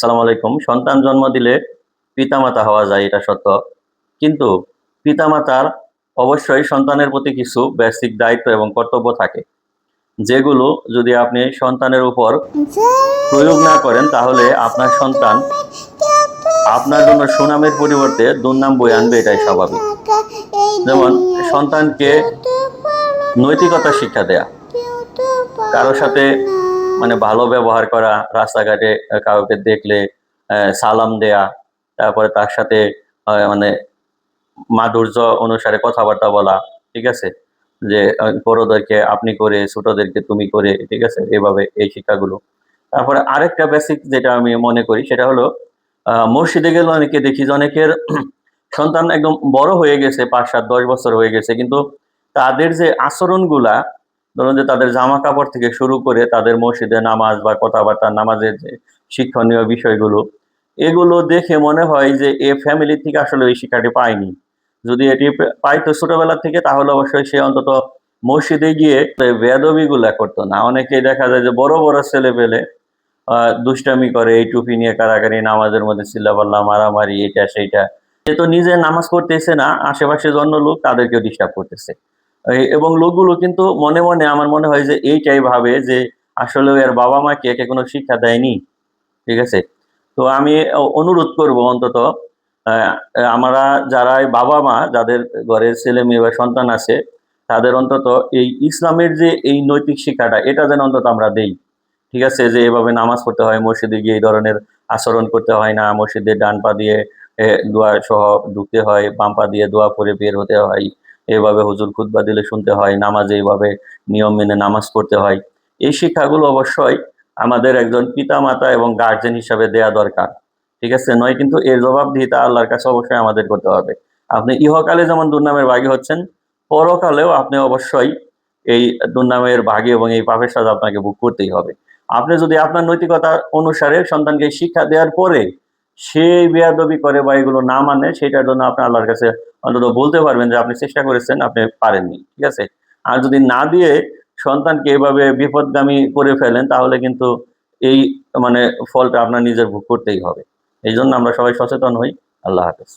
আসসালামু আলাইকুম। সন্তান জন্ম দিলে পিতামাতা হওয়া যায়, এটা সত্য। কিন্তু পিতামাতার অবশ্যই সন্তানের প্রতি কিছু বেসিক দায়িত্ব এবং কর্তব্য থাকে। যেগুলো যদি আপনি সন্তানের উপর প্রয়োগ না করেন তাহলে আপনার সন্তান আপনার জন্য সুনামের পরিবর্তে দুর্নাম বয়ে আনবে, এটাই স্বাভাবিক। যেমন সন্তানকে নৈতিকতা শিক্ষা দেয়া, কারো সাথে ভালো ব্যবহার করা, রাস্তাঘাটে কাউকে দেখলে সালাম দেয়া, তারপরে তার সাথে মানে মাধুর্য অনুসারে কথাবার্তা বলা, ঠিক আছে? যে বড়দেরকে আপনি করে, ছোটদেরকে তুমি করে, ঠিক আছে? এভাবে এই শিক্ষাগুলো। তারপরে আরেকটা বেসিক যেটা আমি মনে করি সেটা হলো মসজিদে গেলে অনেকে দেখি যে অনেকের সন্তান একদম বড় হয়ে গেছে, ৫, ৭, ১০ বছর হয়ে গেছে। কিন্তু তাদের যে আচরণগুলা, ধরুন যে তাদের জামা কাপড় থেকে শুরু করে তাদের মসজিদে নামাজ বা কথাবার্তা, নামাজের যে শিক্ষণীয় বিষয়গুলো, এগুলো দেখে মনে হয় যে এ ফ্যামিলি থেকে আসলে ওই শিক্ষাটি পায়নি। যদি এটি পাইতো ছোটবেলা থেকে তাহলে অবশ্যই সে অন্তত মসজিদে গিয়ে বেয়াদবিগুলা করতো না। অনেকেই দেখা যায় যে বড়, বড় ছেলেপেলে দুষ্টামি করে, এই টুপি নিয়ে কাড়াকাড়ি, নামাজের মধ্যে চিল্লাপাল্লা, মারামারি, এটা সেইটা। সে তো নিজে নামাজ পড়তেছে না, আশেপাশে অন্য লোক তাদেরকেও ডিস্টার্ব করতেছে। এবং লোকগুলো কিন্তু মনে, মনে আমার মনে হয় যে এইটাই ভাবে যে আসলে এর বাবা-মা কি একে কোনো শিক্ষা দেয়নি? ঠিক আছে? তো আমি অনুরোধ করব অন্তত আ আমরা যারা বাবা-মা, যাদের ঘরে ছেলে-মেয়ে বা সন্তান আছে, তাদের অন্তত এই ইসলামের যে এই নৈতিক শিক্ষাটা, এটা যেন অন্তত আমরা দেই। ঠিক আছে? যে এভাবে নামাজ পড়তে হয়, মসজিদে গিয়ে এই ধরনের আচরণ করতে হয় না। মসজিদের ডান পা দিয়ে দোয়া সহ ঢুকতে হয়, বাম পা দিয়ে দোয়া পড়ে বের হতে হয়। এভাবে হুজুর খুতবা দিলে শুনতে হয়, নামাজে এইভাবে নিয়ম মেনে নামাজ পড়তে হয়। এই শিক্ষাগুলো অবশ্যই আমাদের একজন পিতা-মাতা এবং গার্ডিয়ান হিসাবে দেয়া দরকার। ঠিক আছে? নয় কিন্তু এর জবাবদিহিতা আল্লাহর কাছে অবশ্যই আমাদের করতে হবে। আপনি ইহকালে যেমন দুর্নামের ভাগী হচ্ছেন, পরকালেও আপনি অবশ্যই এই দুর্নামের ভাগী এবং এই পাপের সাজা আপনাকে ভোগ করতেই হবে। আপনি যদি আপনার নৈতিকতা অনুসারে সন্তানকে শিক্ষা দেওয়ার পরে সে বেয়াদবি করে বা এগুলো না মানে, সেটার জন্য আপনি আল্লাহর কাছে অন্তত বলতে পারবেন যে আপনি চেষ্টা করেছেন, আপনি পারেননি। ঠিক আছে? আর যদি না দিয়ে সন্তানকে এভাবে বিপথগামী করে ফেলেন তাহলে কিন্তু এই মানে ফলটা আপনার নিজের ভোগ করতেই হবে। এইজন্য আমরা সবাই সচেতন হই। আল্লাহ হাফেজ।